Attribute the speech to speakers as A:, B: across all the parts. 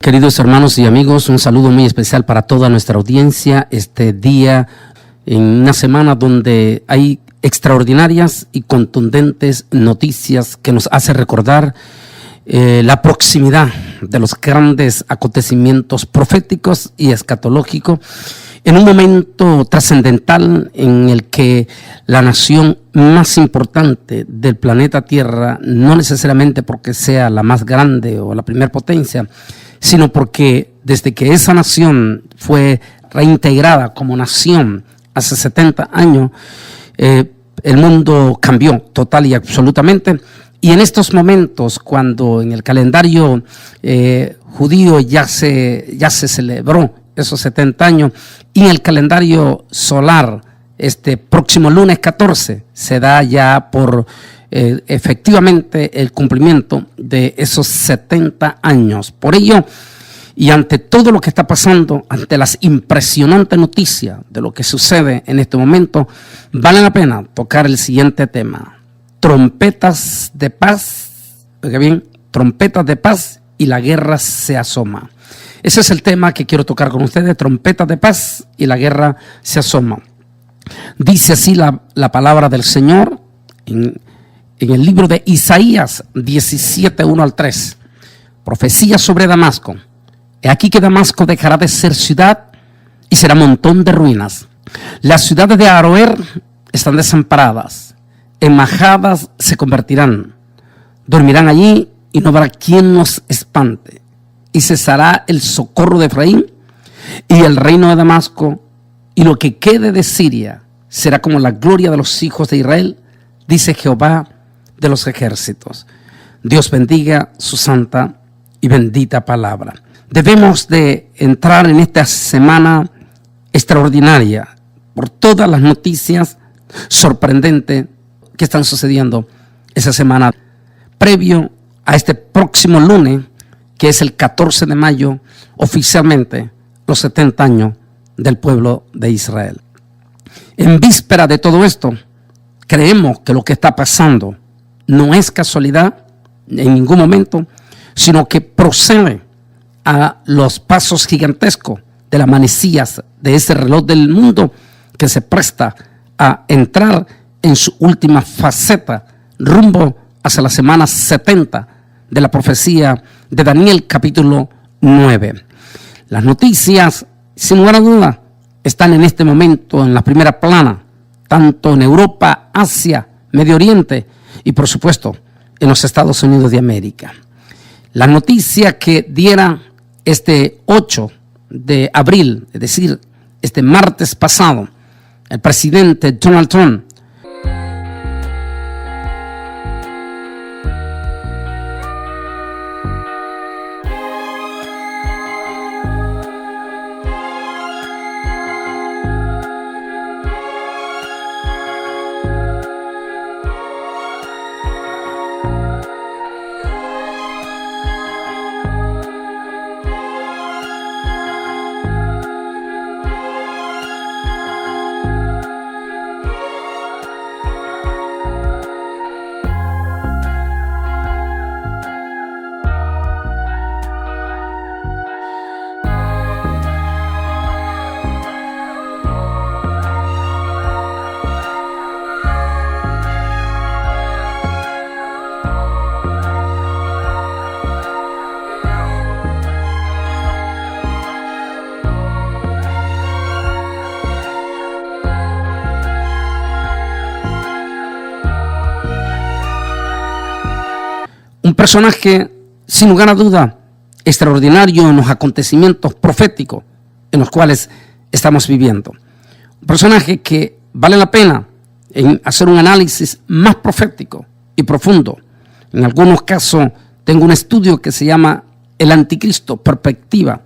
A: Queridos hermanos y amigos, un saludo muy especial para toda nuestra audiencia este día, en una semana donde hay extraordinarias y contundentes noticias que nos hace recordar la proximidad de los grandes acontecimientos proféticos y escatológicos en un momento trascendental en el que la nación más importante del planeta Tierra, no necesariamente porque sea la más grande o la primer potencia, sino porque desde que esa nación fue reintegrada como nación hace 70 años, el mundo cambió total y absolutamente. Y en estos momentos, cuando en el calendario judío ya se celebró esos 70 años, y en el calendario solar, este próximo lunes 14, se da ya por efectivamente el cumplimiento de esos 70 años. Por ello, y ante todo lo que está pasando, ante las impresionantes noticias de lo que sucede en este momento, vale la pena tocar el siguiente tema: trompetas de paz. Oiga bien, trompetas de paz y la guerra se asoma. Ese es el tema que quiero tocar con ustedes: trompetas de paz y la guerra se asoma. Dice así la palabra del Señor en el libro de Isaías 17, 1 al 3. Profecía sobre Damasco. He aquí que Damasco dejará de ser ciudad y será montón de ruinas. Las ciudades de Aroer están desamparadas. En majadas se convertirán. Dormirán allí y no habrá quien nos espante. Y cesará el socorro de Efraín y el reino de Damasco, y lo que quede de Siria será como la gloria de los hijos de Israel, dice Jehová de los ejércitos. Dios bendiga su santa y bendita palabra. Debemos de entrar en esta semana extraordinaria por todas las noticias sorprendentes que están sucediendo esa semana, previo a este próximo lunes, que es el 14 de mayo, oficialmente los 70 años del pueblo de Israel. En víspera de todo esto, creemos que lo que está pasando no es casualidad en ningún momento, sino que procede a los pasos gigantescos de las manecillas de ese reloj del mundo que se presta a entrar en su última faceta rumbo hacia la semana 70 de la profecía de Daniel capítulo 9. Las noticias, sin lugar a duda, están en este momento en la primera plana, tanto en Europa, Asia, Medio Oriente y por supuesto en los Estados Unidos de América. La noticia que diera este 8 de abril, es decir, este martes pasado, el presidente Donald Trump un personaje, sin lugar a duda, extraordinario en los acontecimientos proféticos en los cuales estamos viviendo. Un personaje que vale la pena en hacer un análisis más profético y profundo. En algunos casos tengo un estudio que se llama El Anticristo, Perspectiva,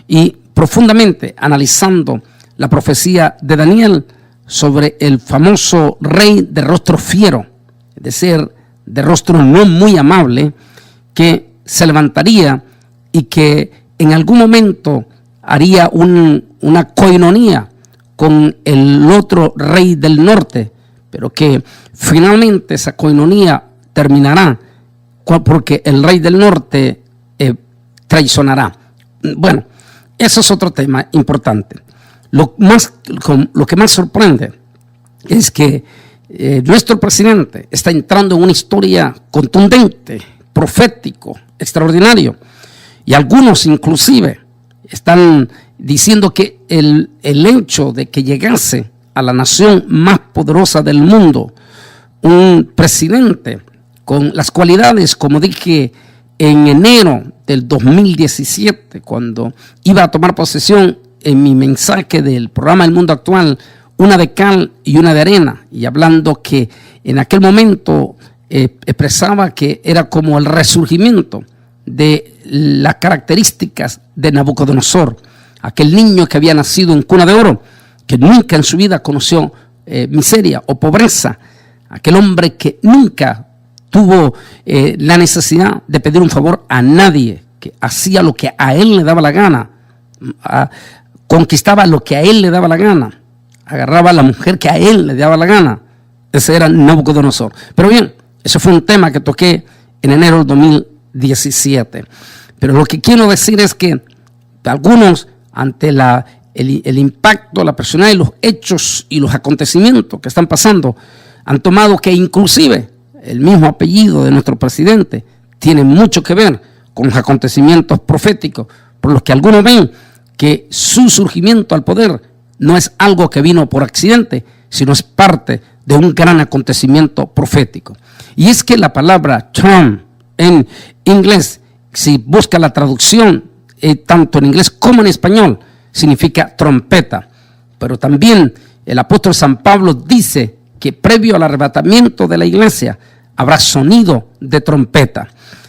A: y profundamente analizando la profecía de Daniel sobre el famoso rey de rostro fiero, es decir, de rostro no muy amable, que se levantaría y que en algún momento haría una coinonía con el otro rey del norte, pero que finalmente esa coinonía terminará porque el rey del norte traicionará Bueno, eso es otro tema importante. Lo que más sorprende es que nuestro presidente está entrando en una historia contundente, profético, extraordinario, y algunos inclusive están diciendo que el hecho de que llegase a la nación más poderosa del mundo un presidente con las cualidades, como dije en enero del 2017, cuando iba a tomar posesión en mi mensaje del programa El Mundo Actual, una de cal y una de arena, y hablando que en aquel momento expresaba que era como el resurgimiento de las características de Nabucodonosor, aquel niño que había nacido en cuna de oro, que nunca en su vida conoció miseria o pobreza, aquel hombre que nunca tuvo la necesidad de pedir un favor a nadie, que hacía lo que a él le daba la gana, conquistaba lo que a él le daba la gana, agarraba a la mujer que a él le daba la gana. Ese era Nabucodonosor. Pero bien, ese fue un tema que toqué en enero del 2017. Pero lo que quiero decir es que algunos, ante el impacto, la personalidad y los hechos y los acontecimientos que están pasando, han tomado que inclusive el mismo apellido de nuestro presidente tiene mucho que ver con los acontecimientos proféticos, por los que algunos ven que su surgimiento al poder no es algo que vino por accidente, sino es parte de un gran acontecimiento profético. Y es que la palabra Trump en inglés, si busca la traducción tanto en inglés como en español, significa trompeta. Pero también el apóstol San Pablo dice que previo al arrebatamiento de la iglesia habrá sonido de trompeta.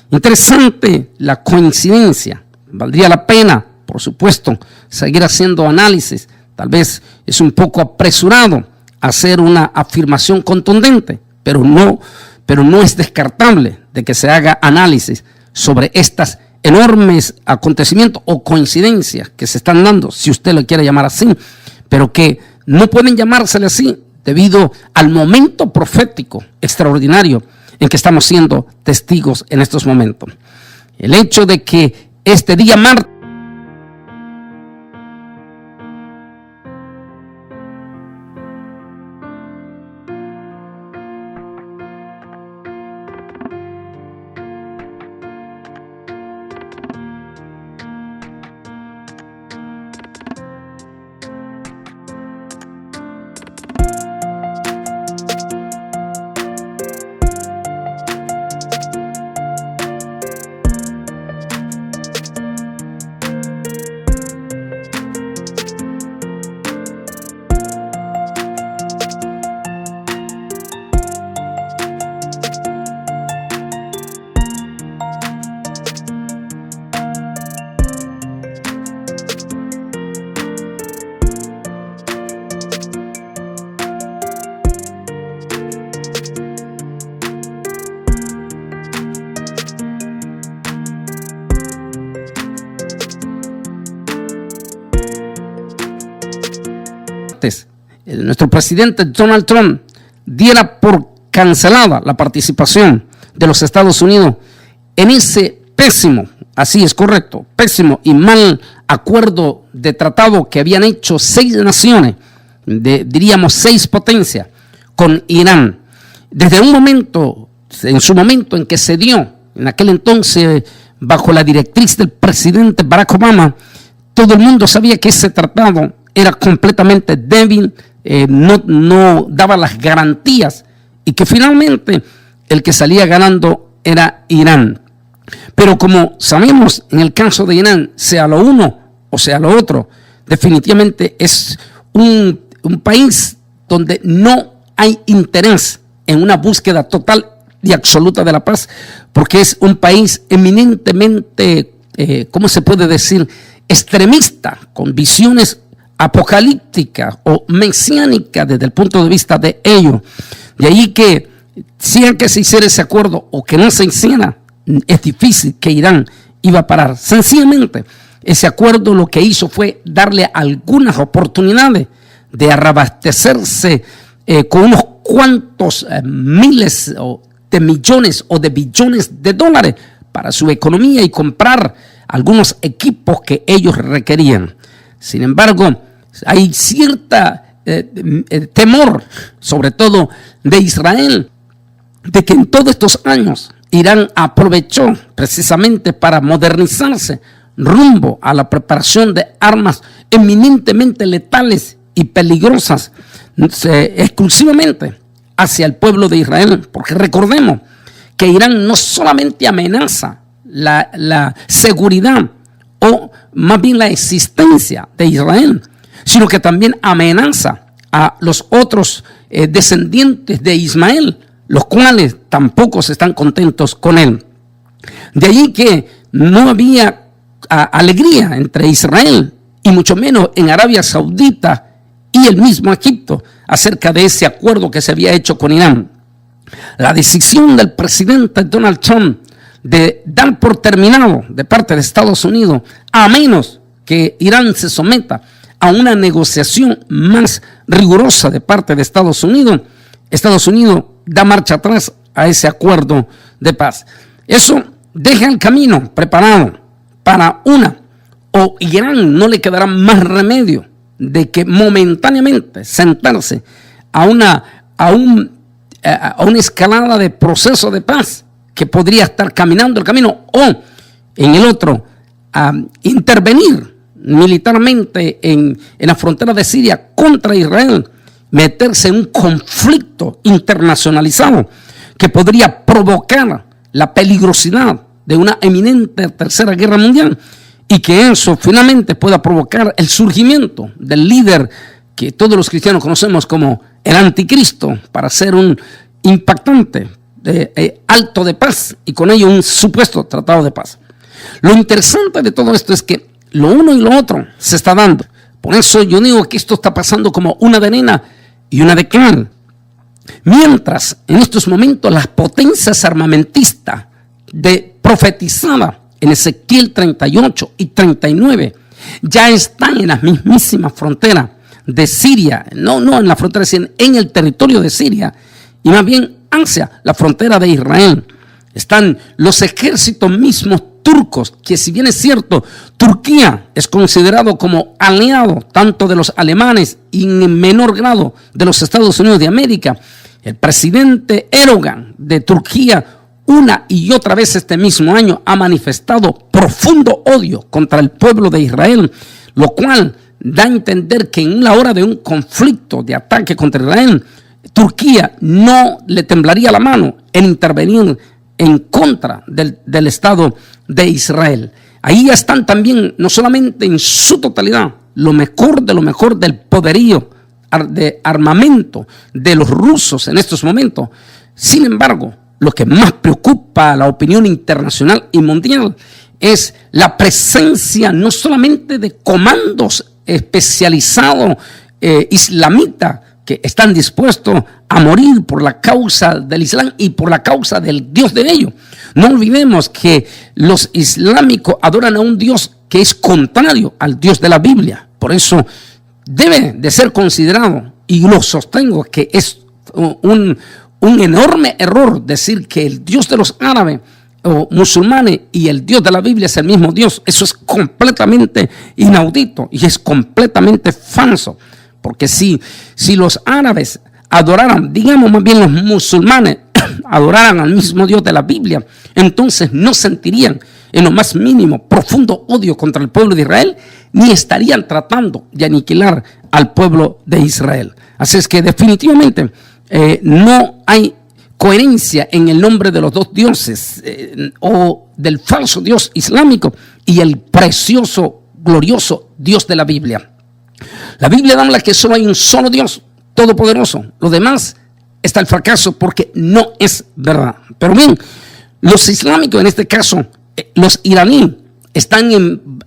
A: Interesante la coincidencia. Valdría la pena, por supuesto, seguir haciendo análisis. Tal vez es un poco apresurado hacer una afirmación contundente, pero no es descartable de que se haga análisis sobre estas enormes acontecimientos o coincidencias que se están dando, si usted lo quiere llamar así, pero que no pueden llamársele así debido al momento profético extraordinario en que estamos siendo testigos en estos momentos. El hecho de que este día martes nuestro presidente Donald Trump diera por cancelada la participación de los Estados Unidos en ese pésimo, así es correcto, pésimo y mal acuerdo de tratado que habían hecho 6 naciones, diríamos 6 potencias, con Irán. Desde un momento, en su momento en que se dio, en aquel entonces, bajo la directriz del presidente Barack Obama, todo el mundo sabía que ese tratado era completamente débil, no daba las garantías y que finalmente el que salía ganando era Irán. Pero como sabemos, en el caso de Irán, sea lo uno o sea lo otro, definitivamente es un país donde no hay interés en una búsqueda total y absoluta de la paz, porque es un país eminentemente, ¿cómo se puede decir?, extremista, con visiones apocalíptica o mesiánica desde el punto de vista de ellos. De ahí que, sea que se hiciera ese acuerdo o que no se hiciera, es difícil que Irán iba a parar. Sencillamente, ese acuerdo lo que hizo fue darle algunas oportunidades de reabastecerse con unos cuantos miles de millones o de billones de dólares para su economía y comprar algunos equipos que ellos requerían. Sin embargo, hay cierta temor, sobre todo de Israel, de que en todos estos años Irán aprovechó precisamente para modernizarse rumbo a la preparación de armas eminentemente letales y peligrosas, exclusivamente hacia el pueblo de Israel, porque recordemos que Irán no solamente amenaza la seguridad o más bien la existencia de Israel, sino que también amenaza a los otros descendientes de Ismael, los cuales tampoco están contentos con él. De allí que no había alegría entre Israel y mucho menos en Arabia Saudita y el mismo Egipto acerca de ese acuerdo que se había hecho con Irán. La decisión del presidente Donald Trump de dar por terminado de parte de Estados Unidos, a menos que Irán se someta a una negociación más rigurosa de parte de Estados Unidos da marcha atrás a ese acuerdo de paz. Eso deja el camino preparado para o Irán no le quedará más remedio de que momentáneamente sentarse a una escalada de proceso de paz que podría estar caminando el camino, o en el otro intervenir militarmente en la frontera de Siria contra Israel, meterse en un conflicto internacionalizado que podría provocar la peligrosidad de una eminente tercera guerra mundial, y que eso finalmente pueda provocar el surgimiento del líder que todos los cristianos conocemos como el anticristo, para ser un impactante alto de paz y con ello un supuesto tratado de paz. Lo interesante de todo esto es que lo uno y lo otro se está dando. Por eso yo digo que esto está pasando como una de arena y una de cal. Mientras en estos momentos las potencias armamentistas profetizadas en Ezequiel 38 y 39 ya están en las mismísimas fronteras de Siria, no en la frontera de Siria, en el territorio de Siria, y más bien hacia la frontera de Israel. Están los ejércitos mismos turcos, que si bien es cierto, Turquía es considerado como aliado tanto de los alemanes y en menor grado de los Estados Unidos de América. El presidente Erdogan de Turquía una y otra vez este mismo año ha manifestado profundo odio contra el pueblo de Israel, lo cual da a entender que en la hora de un conflicto de ataque contra Israel, Turquía no le temblaría la mano en intervenir en contra del Estado de Israel. Ahí ya están también, no solamente en su totalidad, lo mejor del poderío de armamento de los rusos en estos momentos. Sin embargo, lo que más preocupa a la opinión internacional y mundial es la presencia no solamente de comandos especializados islamitas que están dispuestos a morir por la causa del Islam y por la causa del Dios de ellos. No olvidemos que los islámicos adoran a un Dios que es contrario al Dios de la Biblia. Por eso debe de ser considerado, y lo sostengo, que es un enorme error decir que el Dios de los árabes o musulmanes y el Dios de la Biblia es el mismo Dios. Eso es completamente inaudito y es completamente falso. Porque si los árabes adoraran, digamos más bien los musulmanes, adoraran al mismo Dios de la Biblia, entonces no sentirían en lo más mínimo profundo odio contra el pueblo de Israel, ni estarían tratando de aniquilar al pueblo de Israel. Así es que definitivamente no hay coherencia en el nombre de los dos dioses o del falso Dios islámico y el precioso, glorioso Dios de la Biblia. La Biblia habla que solo hay un solo Dios todopoderoso. Lo demás está el fracaso porque no es verdad. Pero bien, los islámicos, en este caso, los iraníes, están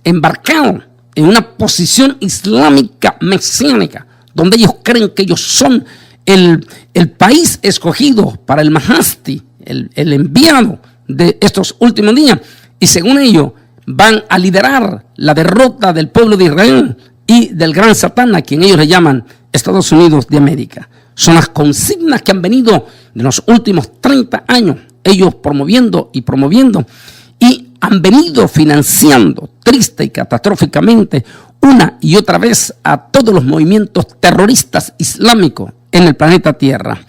A: embarcados en una posición islámica mesiánica, donde ellos creen que ellos son el país escogido para el Mahdi, el enviado de estos últimos días. Y según ellos, van a liderar la derrota del pueblo de Israel y del gran Satán, a quien ellos le llaman Estados Unidos de América. Son las consignas que han venido de los últimos 30 años, ellos promoviendo, y han venido financiando triste y catastróficamente una y otra vez a todos los movimientos terroristas islámicos en el planeta Tierra.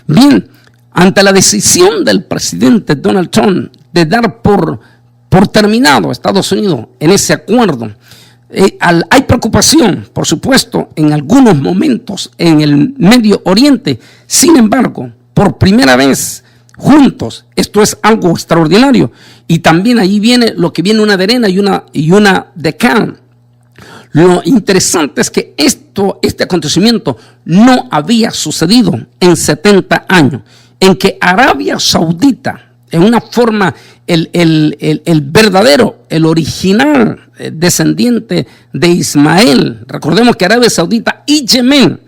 A: Bien, ante la decisión del presidente Donald Trump de dar por terminado a Estados Unidos en ese acuerdo, hay preocupación, por supuesto, en algunos momentos en el Medio Oriente. Sin embargo, por primera vez juntos, esto es algo extraordinario. Y también ahí viene lo que viene una de arena y una de cal. Lo interesante es que este acontecimiento no había sucedido en 70 años, en que Arabia Saudita, en una forma, el verdadero, el original descendiente de Ismael. Recordemos que Arabia Saudita y Yemen,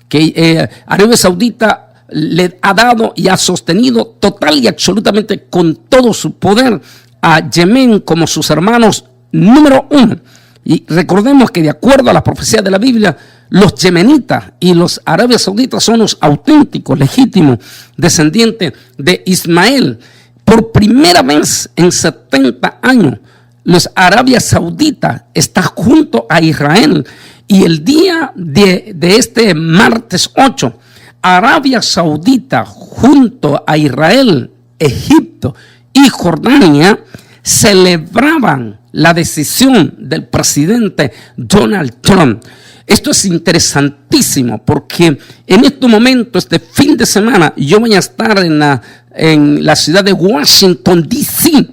A: que Arabia Saudita le ha dado y ha sostenido total y absolutamente con todo su poder a Yemen como sus hermanos número uno. Y recordemos que de acuerdo a la profecía de la Biblia, los yemenitas y los Arabia Sauditas son los auténticos, legítimos descendientes de Ismael. Por primera vez en 70 años, los Arabia Saudita está junto a Israel. Y el día de este martes 8, Arabia Saudita junto a Israel, Egipto y Jordania celebraban la decisión del presidente Donald Trump. Esto es interesantísimo porque en este momento, este fin de semana, yo voy a estar en la ciudad de Washington, D.C.,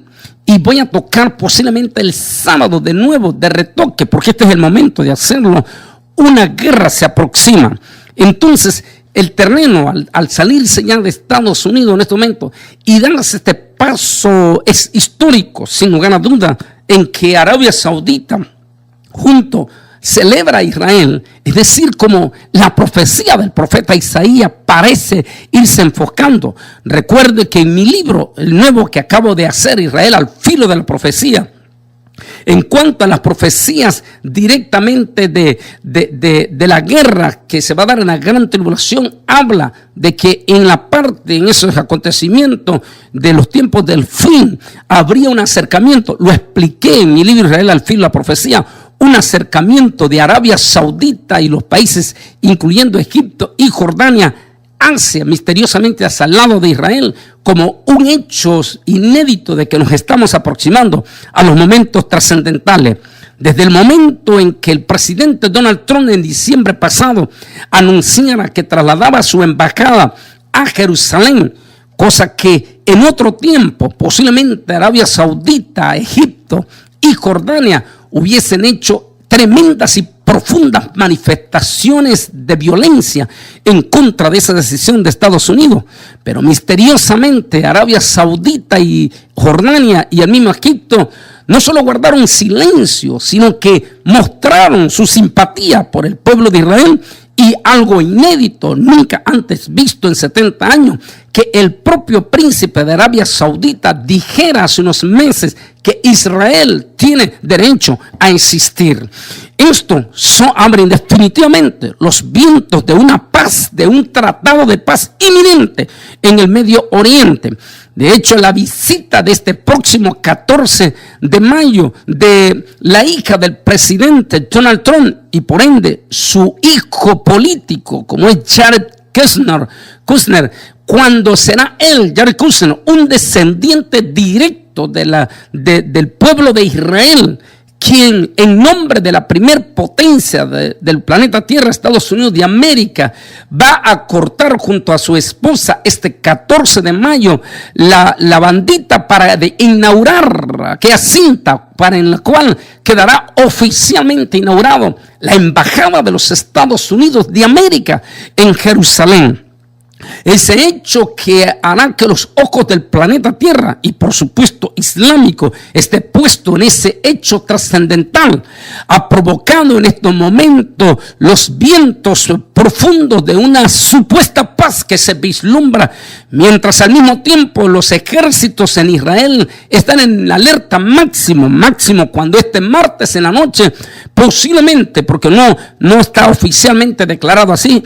A: y voy a tocar posiblemente el sábado de nuevo, de retoque, porque este es el momento de hacerlo. Una guerra se aproxima. Entonces, el terreno, al salirse ya de Estados Unidos en este momento y darse este paso, es histórico, sin lugar a duda, en que Arabia Saudita junto celebra a Israel, es decir, como la profecía del profeta Isaías parece irse enfocando. Recuerde que en mi libro, el nuevo que acabo de hacer, Israel al filo de la profecía, en cuanto a las profecías directamente de la guerra que se va a dar en la gran tribulación, habla de que en esos acontecimientos de los tiempos del fin, habría un acercamiento. Lo expliqué en mi libro Israel al filo de la profecía, un acercamiento de Arabia Saudita y los países, incluyendo Egipto y Jordania, misteriosamente hacia el lado de Israel, como un hecho inédito de que nos estamos aproximando a los momentos trascendentales. Desde el momento en que el presidente Donald Trump en diciembre pasado anunciara que trasladaba su embajada a Jerusalén, cosa que en otro tiempo posiblemente Arabia Saudita, Egipto y Jordania hubiesen hecho tremendas y profundas manifestaciones de violencia en contra de esa decisión de Estados Unidos. Pero misteriosamente Arabia Saudita y Jordania y el mismo Egipto no solo guardaron silencio, sino que mostraron su simpatía por el pueblo de Israel. Y algo inédito, nunca antes visto en 70 años, que el propio príncipe de Arabia Saudita dijera hace unos meses que Israel tiene derecho a existir. Esto abren definitivamente los vientos de una paz, de un tratado de paz inminente en el Medio Oriente. De hecho, la visita de este próximo 14 de mayo de la hija del presidente Donald Trump y por ende su hijo político, como es Jared Kushner, cuando será él, Jared Kushner, un descendiente directo del pueblo de Israel, quien en nombre de la primer potencia del planeta Tierra, Estados Unidos de América, va a cortar junto a su esposa este 14 de mayo la bandita para inaugurar aquella cinta en la cual quedará oficialmente inaugurado la embajada de los Estados Unidos de América en Jerusalén. Ese hecho que hará que los ojos del planeta Tierra y por supuesto islámico esté puesto en ese hecho trascendental, ha provocado en estos momentos los vientos profundos de una supuesta paz que se vislumbra, mientras al mismo tiempo los ejércitos en Israel están en alerta máximo cuando este martes en la noche, posiblemente, porque no está oficialmente declarado así,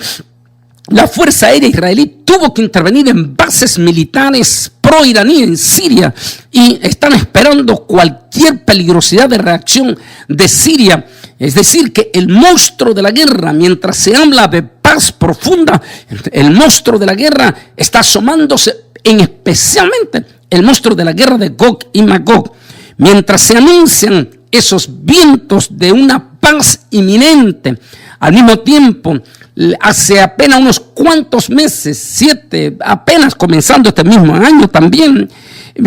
A: la Fuerza Aérea Israelí tuvo que intervenir en bases militares pro-iraní en Siria y están esperando cualquier peligrosidad de reacción de Siria. Es decir, que el monstruo de la guerra, mientras se habla de paz profunda, el monstruo de la guerra está asomándose, en especialmente el monstruo de la guerra de Gog y Magog. Mientras se anuncian esos vientos de una paz inminente, al mismo tiempo, hace apenas unos cuantos meses, 7, apenas comenzando este mismo año también,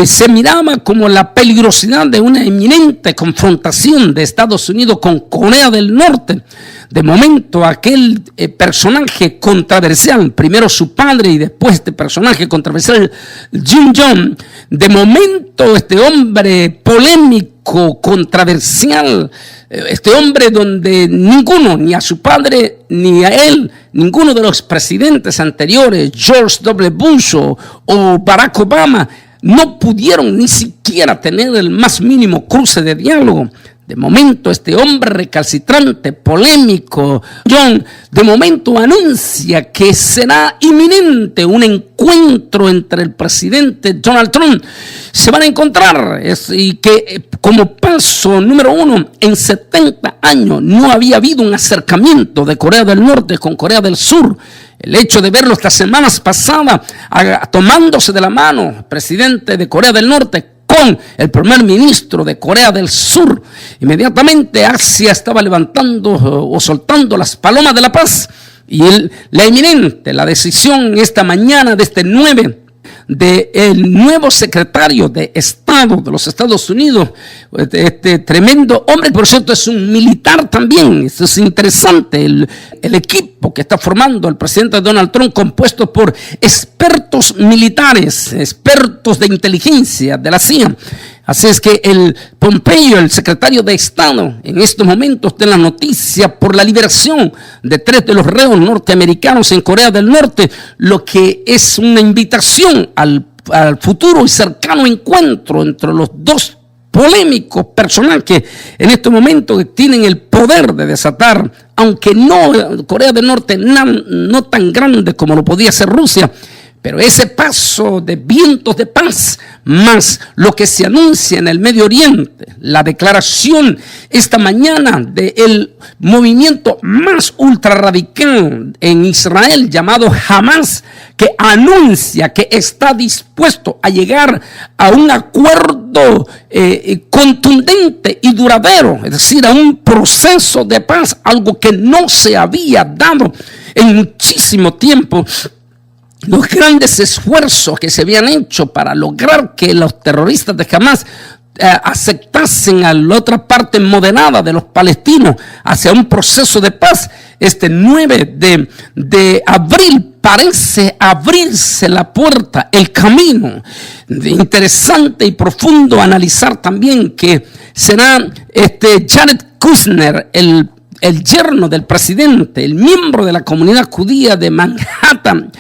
A: se miraba como la peligrosidad de una inminente confrontación de Estados Unidos con Corea del Norte. De momento, aquel personaje controversial, primero su padre y después este personaje controversial, Kim Jong, de momento este hombre polémico, controversial, este hombre donde ninguno, ni a su padre ni a él, ninguno de los presidentes anteriores, George W. Bush o Barack Obama, no pudieron ni siquiera tener el más mínimo cruce de diálogo. De momento, este hombre recalcitrante, polémico, John, de momento anuncia que será inminente un encuentro entre el presidente Donald Trump. Se van a encontrar y que como paso número 1, en 70 años no había habido un acercamiento de Corea del Norte con Corea del Sur. El hecho de verlo estas semanas pasadas tomándose de la mano el presidente de Corea del Norte con el primer ministro de Corea del Sur, inmediatamente Asia estaba levantando o soltando las palomas de la paz. Y la decisión esta mañana de este 9 del nuevo secretario de Estado de los Estados Unidos, este tremendo hombre, por cierto, es un militar también. Esto es interesante, el equipo que está formando el presidente Donald Trump, compuesto por expertos militares, expertos de inteligencia de la CIA. Así es que el Pompeo, el secretario de Estado, en estos momentos está en la noticia por la liberación de 3 de los reos norteamericanos en Corea del Norte, lo que es una invitación al futuro y cercano encuentro entre los dos polémicos personajes en este momento que tienen el poder de desatar, aunque no Corea del Norte no tan grande como lo podía ser Rusia, pero ese paso de vientos de paz, más lo que se anuncia en el Medio Oriente, la declaración esta mañana del movimiento más ultra radical en Israel llamado Hamas, que anuncia que está dispuesto a llegar a un acuerdo contundente y duradero, es decir, a un proceso de paz, algo que no se había dado en muchísimo tiempo. Los grandes esfuerzos que se habían hecho para lograr que los terroristas de Hamas aceptasen a la otra parte moderada de los palestinos hacia un proceso de paz, este 9 de abril parece abrirse la puerta, el camino. Interesante y profundo analizar también que será Jared Kushner, el yerno del presidente, el miembro de la comunidad judía de Manhattan,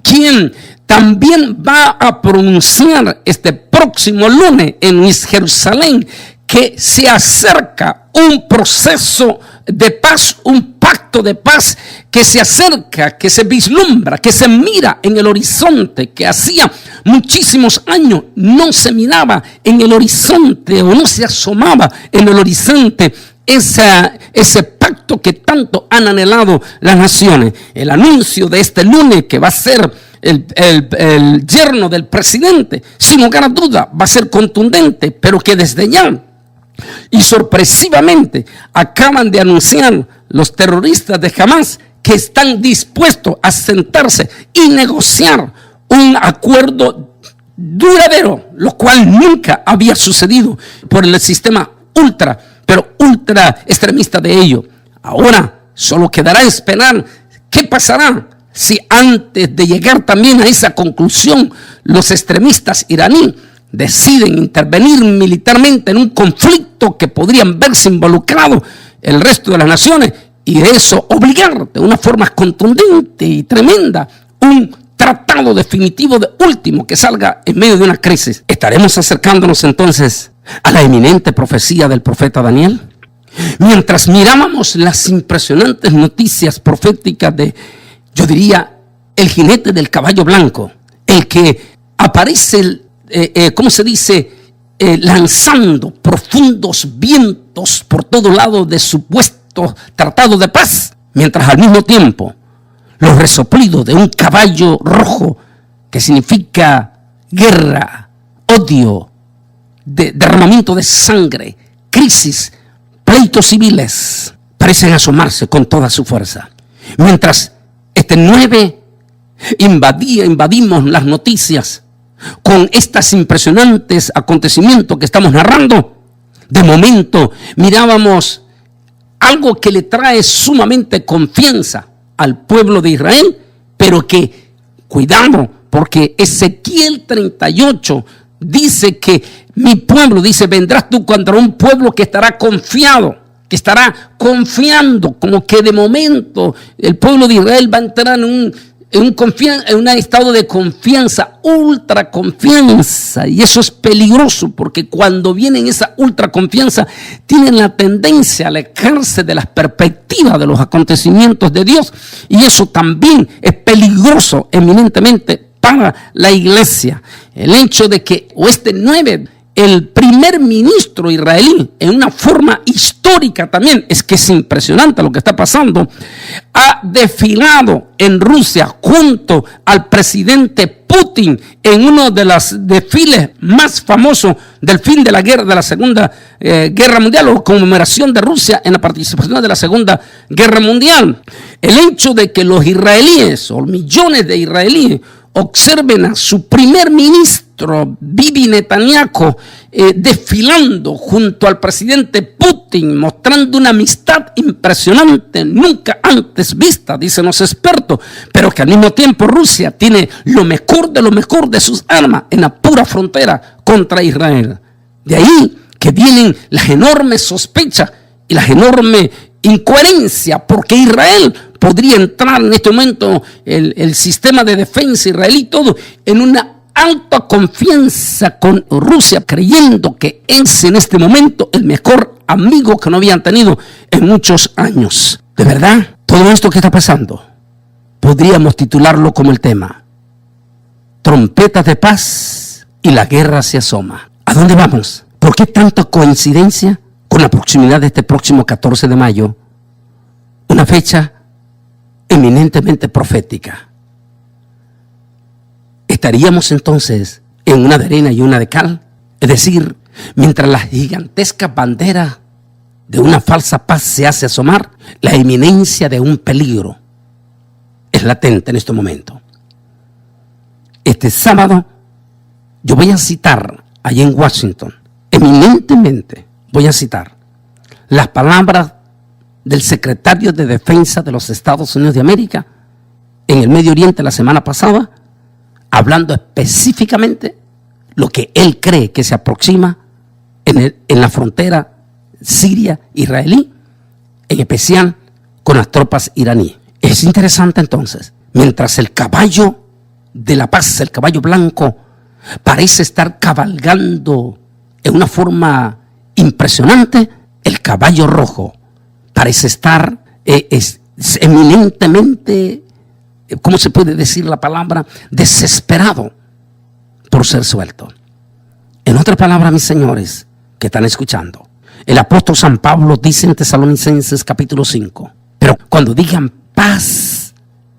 A: quien también va a pronunciar este próximo lunes en Jerusalén que se acerca un proceso de paz, un pacto de paz que se acerca, que se vislumbra, que se mira en el horizonte, que hacía muchísimos años no se miraba en el horizonte o no se asomaba en el horizonte. Ese pacto que tanto han anhelado las naciones. El anuncio de este lunes que va a ser el yerno del presidente, sin lugar a duda, va a ser contundente, pero que desde ya y sorpresivamente acaban de anunciar los terroristas de Hamas que están dispuestos a sentarse y negociar un acuerdo duradero, lo cual nunca había sucedido por el sistema ultra extremista de ellos. Ahora solo quedará esperar qué pasará si antes de llegar también a esa conclusión los extremistas iraníes deciden intervenir militarmente en un conflicto que podrían verse involucrado el resto de las naciones y de eso obligar de una forma contundente y tremenda un tratado definitivo de último que salga en medio de una crisis. ¿Estaremos acercándonos entonces a la eminente profecía del profeta Daniel? Mientras mirábamos las impresionantes noticias proféticas de, yo diría, el jinete del caballo blanco, el que aparece, lanzando profundos vientos por todos lados de supuestos tratados de paz, mientras al mismo tiempo los resoplidos de un caballo rojo, que significa guerra, odio, derramamiento de sangre, crisis, pleitos civiles, parecen asomarse con toda su fuerza. Mientras este 9 invadimos las noticias con estos impresionantes acontecimientos que estamos narrando, de momento mirábamos algo que le trae sumamente confianza al pueblo de Israel, pero que, cuidado, porque Ezequiel 38 dice que mi pueblo, dice, vendrás tú contra un pueblo que estará confiado, que estará confiando, como que de momento el pueblo de Israel va a entrar en un estado de confianza, ultra confianza, y eso es peligroso, porque cuando vienen esa ultra confianza tienen la tendencia a alejarse de las perspectivas de los acontecimientos de Dios, y eso también es peligroso eminentemente para la iglesia. El hecho de que este 9, el primer ministro israelí, en una forma histórica también, es que es impresionante lo que está pasando, ha desfilado en Rusia junto al presidente Putin en uno de los desfiles más famosos del fin de la guerra, de la Segunda Guerra Mundial, o conmemoración de Rusia en la participación de la Segunda Guerra Mundial. El hecho de que los israelíes, o millones de israelíes, observen a su primer ministro, Bibi Netanyahu, desfilando junto al presidente Putin, mostrando una amistad impresionante, nunca antes vista, dicen los expertos, pero que al mismo tiempo Rusia tiene lo mejor de sus armas en la pura frontera contra Israel. De ahí que vienen las enormes sospechas y las enormes incoherencias, porque Israel podría entrar en este momento, el sistema de defensa israelí, todo en una alta confianza con Rusia, creyendo que es en este momento el mejor amigo que no habían tenido en muchos años. De verdad, todo esto que está pasando podríamos titularlo como el tema: trompetas de paz y la guerra se asoma. ¿A dónde vamos? ¿Por qué tanta coincidencia con la proximidad de este próximo 14 de mayo? Una fecha eminentemente profética. ¿Estaríamos entonces en una de arena y una de cal? Es decir, mientras la gigantesca bandera de una falsa paz se hace asomar, la inminencia de un peligro es latente en este momento. Este sábado yo voy a citar allí en Washington, eminentemente voy a citar las palabras del secretario de Defensa de los Estados Unidos de América en el Medio Oriente la semana pasada, hablando específicamente lo que él cree que se aproxima en la frontera siria-israelí, en especial con las tropas iraníes. Es interesante entonces, mientras el caballo de la paz, el caballo blanco, parece estar cabalgando en una forma impresionante, el caballo rojo parece estar eminentemente, ¿cómo se puede decir la palabra? Desesperado por ser suelto. En otras palabras, mis señores que están escuchando, el apóstol San Pablo dice en Tesalonicenses capítulo 5, pero cuando digan paz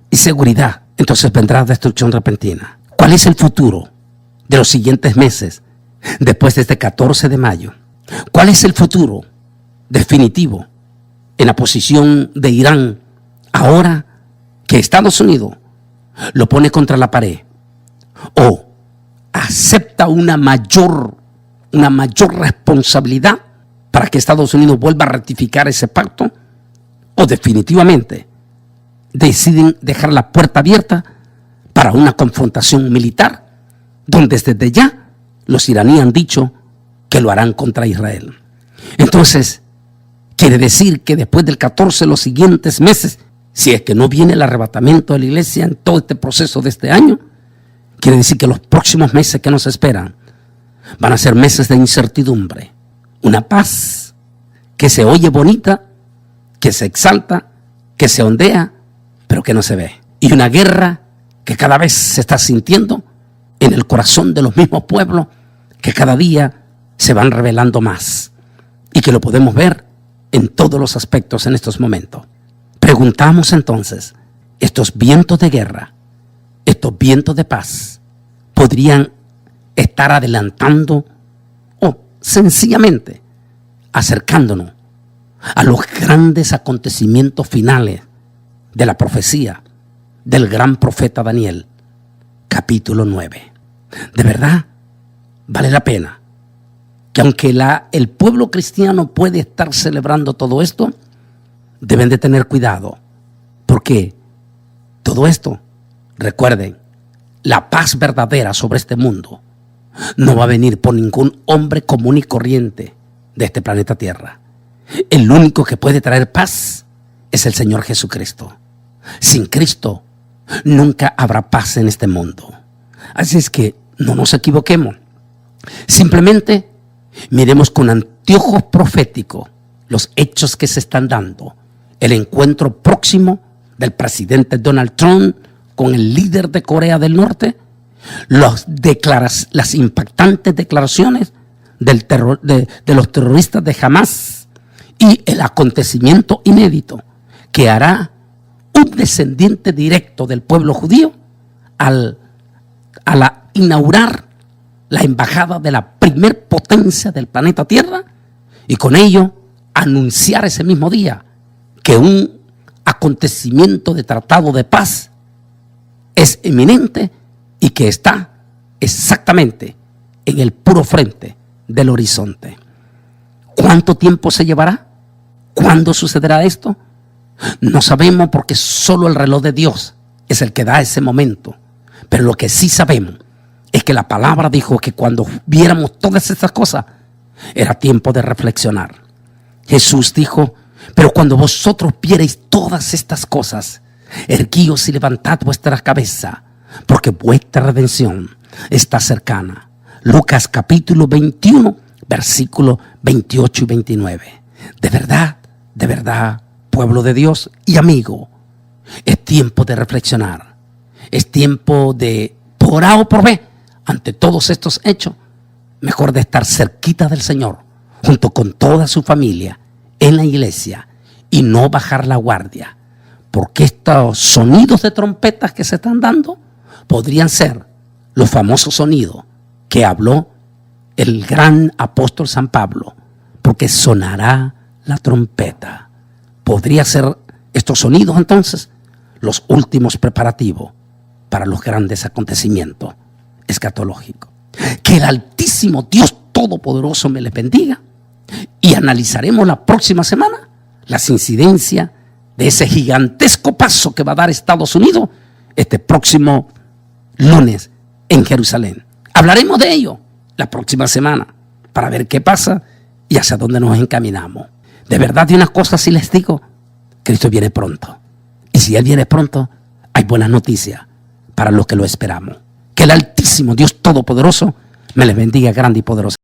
A: y seguridad, entonces vendrá destrucción repentina. ¿Cuál es el futuro de los siguientes meses después de este 14 de mayo? ¿Cuál es el futuro definitivo en la posición de Irán ahora que Estados Unidos lo pone contra la pared? ¿O acepta una mayor responsabilidad para que Estados Unidos vuelva a ratificar ese pacto? ¿O definitivamente deciden dejar la puerta abierta para una confrontación militar, donde desde ya los iraníes han dicho que lo harán contra Israel? Entonces, quiere decir que después del 14, los siguientes meses, si es que no viene el arrebatamiento de la iglesia en todo este proceso de este año, quiere decir que los próximos meses que nos esperan van a ser meses de incertidumbre. Una paz que se oye bonita, que se exalta, que se ondea, pero que no se ve. Y una guerra que cada vez se está sintiendo en el corazón de los mismos pueblos que cada día se van revelando más y que lo podemos ver en todos los aspectos en estos momentos. Preguntamos entonces, ¿estos vientos de guerra, estos vientos de paz, podrían estar adelantando o sencillamente acercándonos a los grandes acontecimientos finales de la profecía del gran profeta Daniel, capítulo 9? De verdad, vale la pena que aunque el pueblo cristiano puede estar celebrando todo esto, deben de tener cuidado, porque todo esto, recuerden, la paz verdadera sobre este mundo no va a venir por ningún hombre común y corriente de este planeta Tierra. El único que puede traer paz es el Señor Jesucristo. Sin Cristo nunca habrá paz en este mundo. Así es que no nos equivoquemos. Simplemente miremos con anteojos proféticos los hechos que se están dando. El encuentro próximo del presidente Donald Trump con el líder de Corea del Norte, las impactantes declaraciones de los terroristas de Hamas y el acontecimiento inédito que hará un descendiente directo del pueblo judío al inaugurar la embajada de la primer potencia del planeta Tierra y con ello anunciar ese mismo día que un acontecimiento de tratado de paz es inminente y que está exactamente en el puro frente del horizonte. ¿Cuánto tiempo se llevará? ¿Cuándo sucederá esto? No sabemos, porque solo el reloj de Dios es el que da ese momento. Pero lo que sí sabemos es que la palabra dijo que cuando viéramos todas estas cosas era tiempo de reflexionar. Jesús dijo: pero cuando vosotros viereis todas estas cosas, erguíos y levantad vuestra cabeza, porque vuestra redención está cercana. Lucas capítulo 21, versículos 28 y 29. De verdad, pueblo de Dios y amigo, es tiempo de reflexionar. Es tiempo de, por A o por B, ante todos estos hechos, mejor de estar cerquita del Señor, junto con toda su familia, en la iglesia, y no bajar la guardia, porque estos sonidos de trompetas que se están dando podrían ser los famosos sonidos que habló el gran apóstol San Pablo, porque sonará la trompeta. Podría ser estos sonidos entonces los últimos preparativos para los grandes acontecimientos escatológicos. Que el Altísimo Dios Todopoderoso me les bendiga, y analizaremos la próxima semana las incidencias de ese gigantesco paso que va a dar Estados Unidos este próximo lunes en Jerusalén. Hablaremos de ello la próxima semana para ver qué pasa y hacia dónde nos encaminamos. De verdad, de unas cosas sí les digo: Cristo viene pronto. Y si Él viene pronto, hay buenas noticias para los que lo esperamos. Que el Altísimo Dios Todopoderoso me les bendiga grande y poderoso.